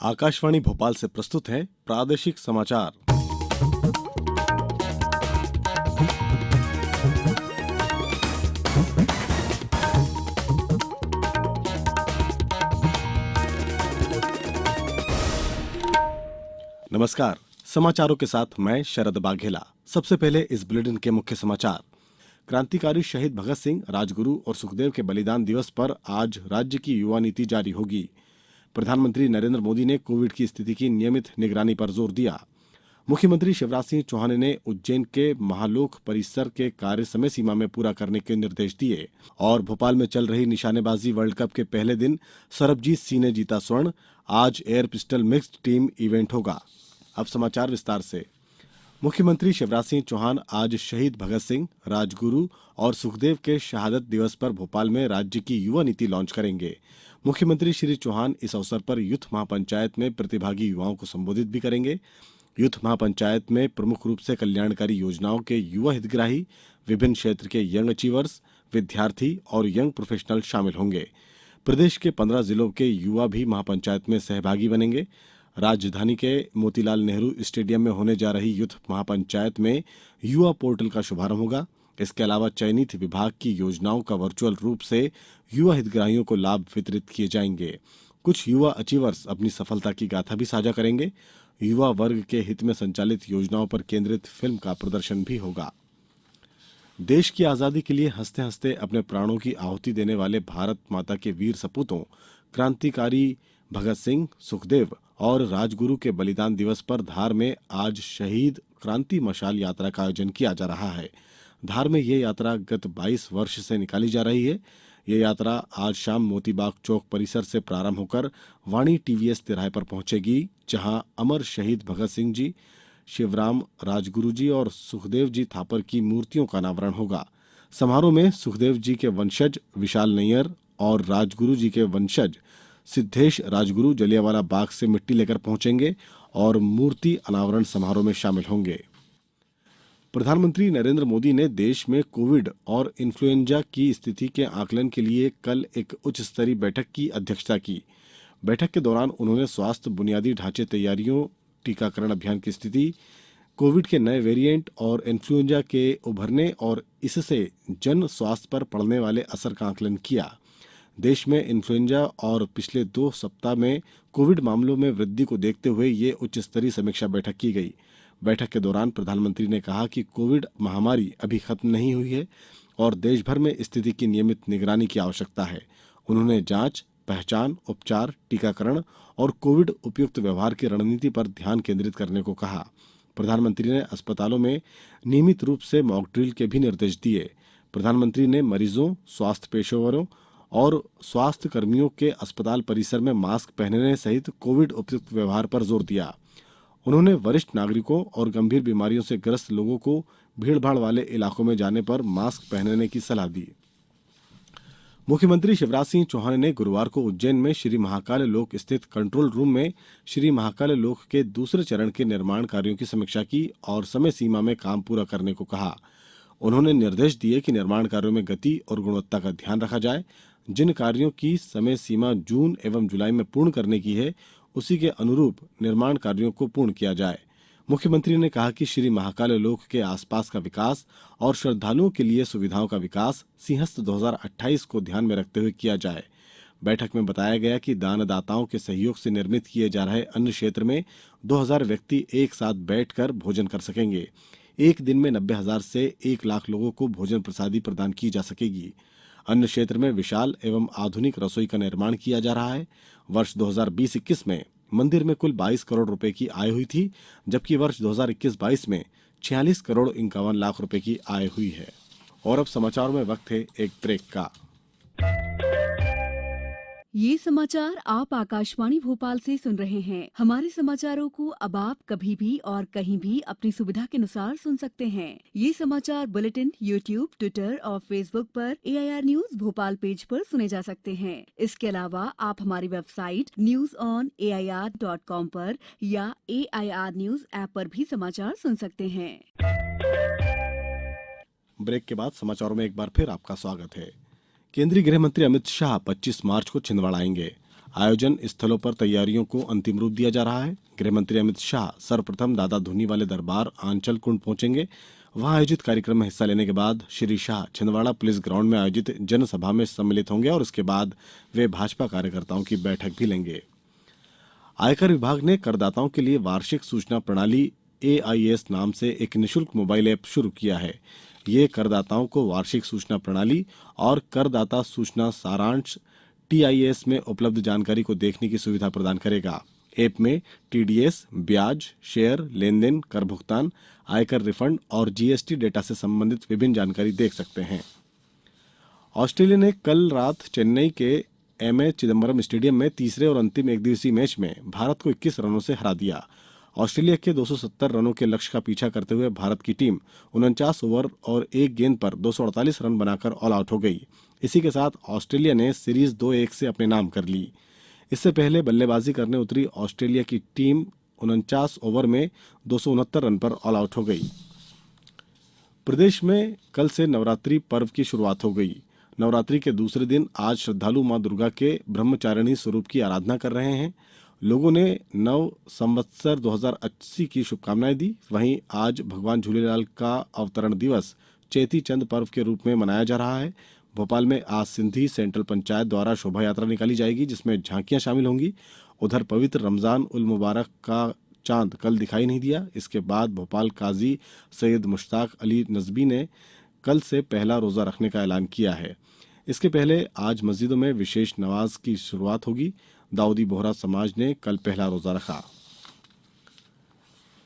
आकाशवाणी भोपाल से प्रस्तुत है प्रादेशिक समाचार। नमस्कार, समाचारों के साथ मैं शरद बाघेला। सबसे पहले इस बुलेटिन के मुख्य समाचार। क्रांतिकारी शहीद भगत सिंह, राजगुरु और सुखदेव के बलिदान दिवस पर आज राज्य की युवा नीति जारी होगी। प्रधानमंत्री नरेंद्र मोदी ने कोविड की स्थिति की नियमित निगरानी पर जोर दिया। मुख्यमंत्री शिवराज सिंह चौहान ने उज्जैन के महालोक परिसर के कार्य समय सीमा में पूरा करने के निर्देश दिए। और भोपाल में चल रही निशानेबाजी वर्ल्ड कप के पहले दिन सरबजीत सिंह ने जीता स्वर्ण। आज air pistol mixed team event होगा। अब समाचार विस्तार से। मुख्यमंत्री शिवराज सिंह चौहान आज शहीद भगत सिंह, राजगुरु और सुखदेव के शहादत दिवस पर भोपाल में राज्य की युवा नीति लॉन्च करेंगे। मुख्यमंत्री श्री चौहान इस अवसर पर यूथ महापंचायत में प्रतिभागी युवाओं को संबोधित भी करेंगे। यूथ महापंचायत में प्रमुख रूप से कल्याणकारी योजनाओं के युवा हितग्राही, विभिन्न क्षेत्र के यंग अचीवर्स, विद्यार्थी और यंग प्रोफेशनल शामिल होंगे। प्रदेश के 15 जिलों के युवा भी महापंचायत में सहभागी बनेंगे। राजधानी के मोतीलाल नेहरू स्टेडियम में होने जा रही यूथ महापंचायत में युवा पोर्टल का शुभारंभ होगा। इसके अलावा चयनित विभाग की योजनाओं का वर्चुअल रूप से युवा हितग्राहियों को लाभ वितरित किए जाएंगे। कुछ युवा अचीवर्स अपनी सफलता की गाथा भी साझा करेंगे। युवा वर्ग के हित में संचालित योजनाओं पर केंद्रित फिल्म का प्रदर्शन भी होगा। देश की आजादी के लिए हंसते हंसते अपने प्राणों की आहुति देने वाले भारत माता के वीर सपूतों क्रांतिकारी भगत सिंह, सुखदेव और राजगुरु के बलिदान दिवस पर धार में आज शहीद क्रांति मशाल यात्रा का आयोजन किया जा रहा है। धार में ये यात्रा गत 22 वर्ष से निकाली जा रही है। ये यात्रा आज शाम मोतीबाग चौक परिसर से प्रारंभ होकर वाणी टीवीएस तिराहे पर पहुंचेगी, जहां अमर शहीद भगत सिंह जी, शिवराम राजगुरु जी और सुखदेव जी थापर की मूर्तियों का अनावरण होगा। समारोह में सुखदेव जी के वंशज विशाल नैयर और राजगुरु जी के वंशज सिद्धेश राजगुरु जलियांवाला बाग से मिट्टी लेकर पहुंचेंगे और मूर्ति अनावरण समारोह में शामिल होंगे। प्रधानमंत्री नरेंद्र मोदी ने देश में कोविड और इन्फ्लुएंजा की स्थिति के आकलन के लिए कल एक उच्च स्तरीय बैठक की अध्यक्षता की। बैठक के दौरान उन्होंने स्वास्थ्य बुनियादी ढांचे तैयारियों, टीकाकरण अभियान की स्थिति, कोविड के नए वेरिएंट और इन्फ्लुएंजा के उभरने और इससे जन स्वास्थ्य पर पड़ने वाले असर का आकलन किया। देश में इन्फ्लुएंजा और पिछले 2 सप्ताह में कोविड मामलों में वृद्धि को देखते हुए ये उच्च स्तरीय समीक्षा बैठक की गई। बैठक के दौरान प्रधानमंत्री ने कहा कि कोविड महामारी अभी खत्म नहीं हुई है और देश भर में स्थिति की नियमित निगरानी की आवश्यकता है। उन्होंने जांच, पहचान, उपचार, टीकाकरण और कोविड उपयुक्त व्यवहार की रणनीति पर ध्यान केंद्रित करने को कहा। प्रधानमंत्री ने अस्पतालों में नियमित रूप से मॉक ड्रिल के भी निर्देश दिए। प्रधानमंत्री ने मरीजों, स्वास्थ्य पेशेवरों और स्वास्थ्य कर्मियों के अस्पताल परिसर में मास्क पहनने सहित कोविड उपयुक्त व्यवहार पर जोर दिया। उन्होंने वरिष्ठ नागरिकों और गंभीर बीमारियों से ग्रस्त लोगों को भीड़भाड़ वाले इलाकों में जाने पर मास्क पहनने की सलाह दी। मुख्यमंत्री शिवराज सिंह चौहान ने गुरुवार को उज्जैन में श्री महाकाल लोक स्थित कंट्रोल रूम में श्री महाकाल लोक के दूसरे चरण के निर्माण कार्यों की समीक्षा की और समय सीमा में काम पूरा करने को कहा। उन्होंने निर्देश दिए कि निर्माण कार्यों में गति और गुणवत्ता का ध्यान रखा जाए। जिन कार्यों की समय सीमा जून एवं जुलाई में पूर्ण करने की है, उसी के अनुरूप निर्माण कार्यों को पूर्ण किया जाए। मुख्यमंत्री ने कहा कि श्री महाकाल लोक के आसपास का विकास और श्रद्धालुओं के लिए सुविधाओं का विकास सिंहस्थ 2028 को ध्यान में रखते हुए किया जाए। बैठक में बताया गया कि दानदाताओं के सहयोग से निर्मित किए जा रहे अन्न क्षेत्र में 2000 व्यक्ति एक साथ बैठकर भोजन कर सकेंगे। एक दिन में 90,000 से 1 लाख लोगों को भोजन प्रसादी प्रदान की जा सकेगी। अन्य क्षेत्र में विशाल एवं आधुनिक रसोई का निर्माण किया जा रहा है। वर्ष 2020-21 में मंदिर में कुल 22 करोड़ रुपए की आय हुई थी, जबकि वर्ष 2021-22 में 46 करोड़ 51 लाख रुपए की आय हुई है। और अब समाचारों में वक्त है एक ब्रेक का। ये समाचार आप आकाशवाणी भोपाल से सुन रहे हैं। हमारे समाचारों को अब आप कभी भी और कहीं भी अपनी सुविधा के अनुसार सुन सकते हैं। ये समाचार बुलेटिन यूट्यूब, ट्विटर और फेसबुक पर AIR न्यूज भोपाल पेज पर सुने जा सकते हैं। इसके अलावा आप हमारी वेबसाइट newsonair.com पर या AIR न्यूज ऐप पर भी समाचार सुन सकते हैं। ब्रेक के बाद समाचारों में एक बार फिर आपका स्वागत है। केंद्रीय गृह मंत्री अमित शाह 25 मार्च को छिंदवाड़ा आएंगे। आयोजन स्थलों पर तैयारियों को अंतिम रूप दिया जा रहा है। गृह मंत्री अमित शाह सर्वप्रथम दादा धूनी वाले दरबार आंचल कुंड पहुंचेंगे। वहां आयोजित कार्यक्रम में हिस्सा लेने के बाद श्री शाह छिंदवाड़ा पुलिस ग्राउंड में आयोजित जनसभा में सम्मिलित होंगे और उसके बाद वे भाजपा कार्यकर्ताओं की बैठक भी लेंगे। आयकर विभाग ने करदाताओं के लिए वार्षिक सूचना प्रणाली AIS नाम से एक निशुल्क मोबाइल ऐप शुरू किया है। ये करदाताओं को वार्षिक सूचना प्रणाली और करदाता सूचना सारांश TIS में उपलब्ध जानकारी को देखने की सुविधा प्रदान करेगा। ऐप में TDS, ब्याज, शेयर, लेन देन, कर भुगतान, आयकर रिफंड और GST डेटा से संबंधित विभिन्न जानकारी देख सकते हैं। ऑस्ट्रेलिया ने कल रात चेन्नई के MA चिदम्बरम स्टेडियम में तीसरे और अंतिम एकदिवसीय मैच में भारत को 21 रनों से हरा दिया। ऑस्ट्रेलिया के 270 रनों के लक्ष्य का पीछा करते हुए भारत की टीम 49 ओवर और एक गेंद पर 248 रन बनाकर ऑल आउट हो गई। इसी के साथ ऑस्ट्रेलिया ने सीरीज 2-1 से अपने नाम कर ली। इससे पहले बल्लेबाजी करने उतरी ऑस्ट्रेलिया की टीम 49 ओवर में 269 रन पर ऑल आउट हो गई। प्रदेश में कल से नवरात्रि पर्व की शुरुआत हो गई। नवरात्रि के दूसरे दिन आज श्रद्धालु मां दुर्गा के ब्रह्मचारिणी स्वरूप की आराधना कर रहे हैं। लोगों ने नव संवत्सर 2080 की शुभकामनाएं दी। वहीं आज भगवान झूलेलाल का अवतरण दिवस चेती चंद पर्व के रूप में मनाया जा रहा है। भोपाल में आज सिंधी सेंट्रल पंचायत द्वारा शोभा यात्रा निकाली जाएगी, जिसमें झांकियां शामिल होंगी। उधर पवित्र रमजान उल मुबारक का चांद कल दिखाई नहीं दिया। इसके बाद भोपाल काजी सैयद मुश्ताक अली नजबी ने कल से पहला रोजा रखने का ऐलान किया है। इसके पहले आज मस्जिदों में विशेष नमाज की शुरुआत होगी। दाऊदी बोहरा समाज ने कल पहला रोजा रखा।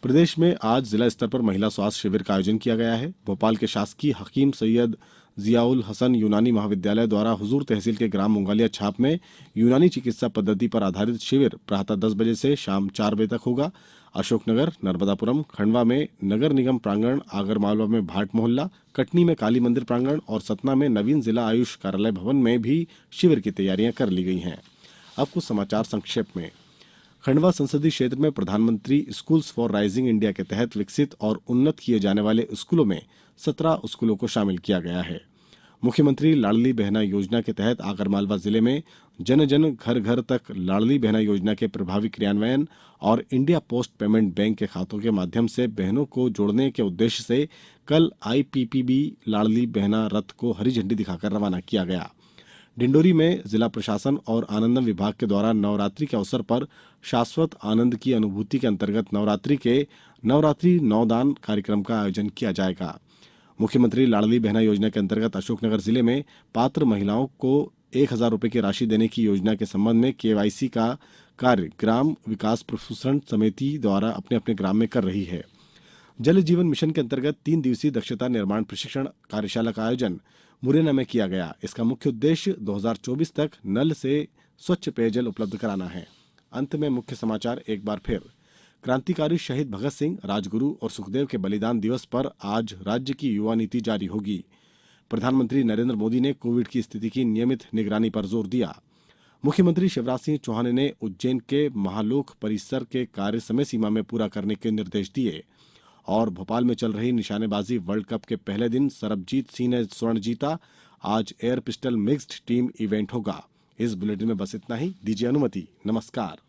प्रदेश में आज जिला स्तर पर महिला स्वास्थ्य शिविर का आयोजन किया गया है। भोपाल के शासकीय हकीम सैयद जियाउल हसन यूनानी महाविद्यालय द्वारा हुजूर तहसील के ग्राम मुंगालिया छाप में यूनानी चिकित्सा पद्धति पर आधारित शिविर प्रातः 10 बजे से शाम 4 बजे तक होगा। अशोकनगर, नर्मदापुरम, खंडवा में नगर निगम प्रांगण, आगरमालवा में भाट मोहल्ला, कटनी में काली मंदिर प्रांगण और सतना में नवीन जिला आयुष कार्यालय भवन में भी शिविर की तैयारियां कर ली गई हैं। अब कुछ समाचार संक्षेप में। खंडवा संसदीय क्षेत्र में प्रधानमंत्री स्कूल्स फॉर राइजिंग इंडिया के तहत विकसित और उन्नत किए जाने वाले स्कूलों में 17 स्कूलों को शामिल किया गया है। मुख्यमंत्री लाडली बहना योजना के तहत आगरमालवा जिले में जन जन घर घर तक लाडली बहना योजना के प्रभावी क्रियान्वयन और इंडिया पोस्ट पेमेंट बैंक के खातों के माध्यम से बहनों को जोड़ने के उद्देश्य से कल IPPB लाडली बहना रथ को हरी झंडी दिखाकर रवाना किया गया। डिंडोरी में जिला प्रशासन और आनंदम विभाग के द्वारा नवरात्रि के अवसर पर शाश्वत आनंद की अनुभूति के अंतर्गत नवरात्रि नवदान कार्यक्रम का आयोजन किया जाएगा। मुख्यमंत्री लाडली बहना योजना के अंतर्गत अशोकनगर जिले में पात्र महिलाओं को 1,000 रुपए की राशि देने की योजना के संबंध में KYC का कार्य ग्राम विकास प्रशिक्षण समिति द्वारा अपने अपने ग्राम में कर रही है। जल जीवन मिशन के अंतर्गत 3 दिवसीय दक्षता निर्माण प्रशिक्षण कार्यशाला का आयोजन मुरैना में किया गया। इसका मुख्य उद्देश्य 2024 तक नल से स्वच्छ पेयजल उपलब्ध कराना है। अंत में मुख्य समाचार एक बार फिर। क्रांतिकारी शहीद भगत सिंह, राजगुरु और सुखदेव के बलिदान दिवस पर आज राज्य की युवा नीति जारी होगी। प्रधानमंत्री नरेंद्र मोदी ने कोविड की स्थिति की नियमित निगरानी पर जोर दिया। मुख्यमंत्री शिवराज सिंह चौहान ने उज्जैन के महालोक परिसर के कार्य समय सीमा में पूरा करने के निर्देश दिए। और भोपाल में चल रही निशानेबाजी वर्ल्ड कप के पहले दिन सरबजीत सिंह ने स्वर्ण जीता। आज air pistol mixed team event होगा। इस बुलेटिन में बस इतना ही। दीजिए अनुमति। नमस्कार।